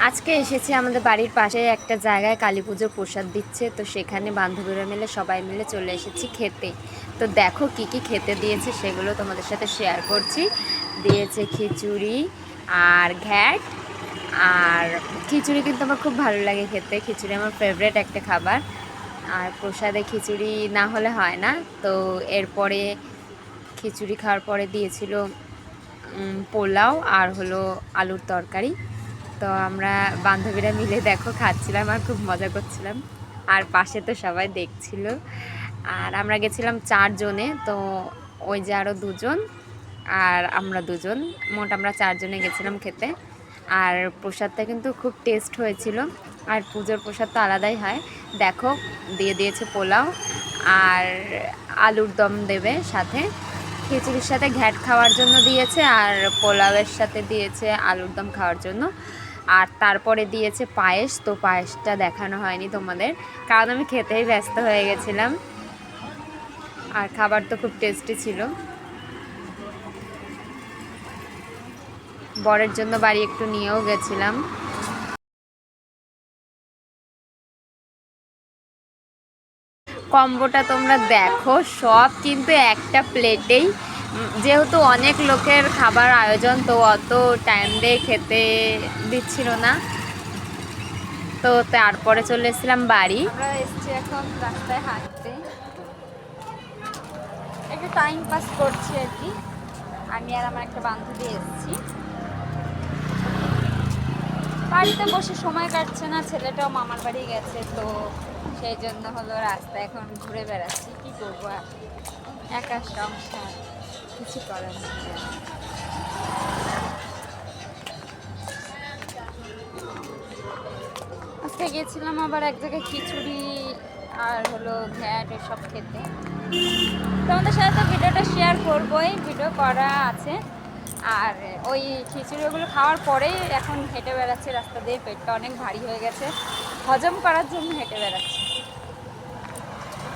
আজকে এসেছি আমাদের বাড়ির পাশে একটা জায়গায় কালী পুজোর প্রসাদ দিচ্ছে, তো সেখানে বান্ধবীরা মিলে সবাই মিলে চলে এসেছি খেতে। তো দেখো কি কি খেতে দিয়েছে সেগুলো তোমাদের সাথে শেয়ার করছি। দিয়েছে খিচুড়ি আর ঘ্যাট। আর খিচুড়ি কিন্তু আমার খুব ভালো লাগে খেতে, খিচুড়ি আমার ফেভারিট একটা খাবার। আর প্রসাদে খিচুড়ি না হলে হয় না। তো এরপরে খিচুড়ি খাওয়ার পরে দিয়েছিল পোলাও আর হলো আলুর তরকারি। তো আমরা বান্ধবীরা মিলে দেখো খাচ্ছিলাম আর খুব মজা করছিলাম, আর পাশে তো সবাই দেখছিল। আর আমরা গেছিলাম 4 জনে, তো ওই যে আরও 2 জন আর আমরা 2 জন, মোট আমরা 4 জনে গেছিলাম খেতে। আর প্রসাদটা কিন্তু খুব টেস্ট হয়েছিল, আর পুজোর প্রসাদ তো আলাদাই হয়। দেখো দিয়ে দিয়েছে পোলাও আর আলুর দম দেবে সাথে, খিচুড়ির সাথে ঘ্যাট খাওয়ার জন্য দিয়েছে, আর পোলাওয়ের সাথে দিয়েছে আলুর দম খাওয়ার জন্য। আর তারপরে দিয়েছে পায়েস, তো পায়েসটা দেখানো হয়নি তোমাদের, কারণ আমি খেতেই ব্যস্ত হয়ে গেছিলাম। আর খাবার তো খুব টেস্টি ছিল। বরের জন্য বাড়ি একটু নিয়েও গেছিলাম। কম্বোটা তোমরা দেখো, সব কিন্তু একটা প্লেটেই। যেহেতু অনেক লোকের খাবার আয়োজন, তো অত টাইম দিয়ে খেতে দিচ্ছিল না। তো তারপরে চলে এসেছিলাম বাড়ি। আমরা এসেছি এখন রাস্তায় হাঁটতে, একটু টাইম পাস করছি আর কি। আমি আর আমার একটা বান্ধবী এসেছি। বাড়িতে বসে সময় কাটছে না, ছেলেটাও মামার বাড়ি গেছে, তো সেই জন্য হলো রাস্তায় এখন ঘুরে বেড়াচ্ছি। কি করবো আর, একা সংসার, কিছু করার নেই। আজকে গেছিলাম আবার এক জায়গায় খিচুড়ি আর হলো ঘ্যাট এসব খেতে। তোমাদের সাথে তো ভিডিওটা শেয়ার করবোই, ভিডিও করা আছে। আর ওই খিচুড়িগুলো খাওয়ার পরেই এখন হেঁটে বেড়াচ্ছি রাস্তা দিয়ে, পেটটা অনেক ভারী হয়ে গেছে, হজম করার জন্য হেঁটে বেড়াচ্ছি।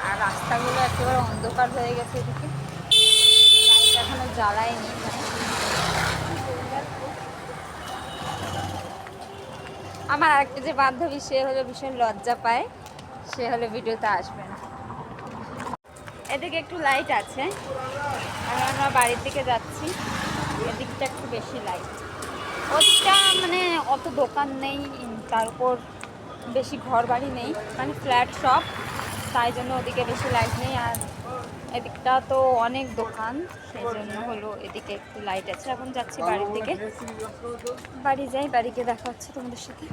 আর রাস্তাগুলো একেবারে অন্ধকার হয়ে গেছে, এদিকে লাইট এখনো জ্বালায়নি। আমার আরেকটা যে বান্ধবী, সে হলো ভীষণ লজ্জা পায়, সে হলো ভিডিওতে আসবে না। এদিকে একটু লাইট আছে, এখন আমরা বাড়ির দিকে যাচ্ছি। এদিকটা একটু বেশি লাইট, ওদিকটা মানে অত দোকান নেই, তার উপর বেশি ঘর বাড়ি নেই, মানে ফ্ল্যাট সব, তাই জন্য ওদিকে বেশি লাইট নেই। আর এদিকটা তো অনেক দোকান, সেই জন্য হলো এদিকে একটু লাইট আছে। এখন যাচ্ছি বাড়ির দিকে, বাড়ি যাই, বাড়িকে দেখা হচ্ছে তোমাদের সাথে।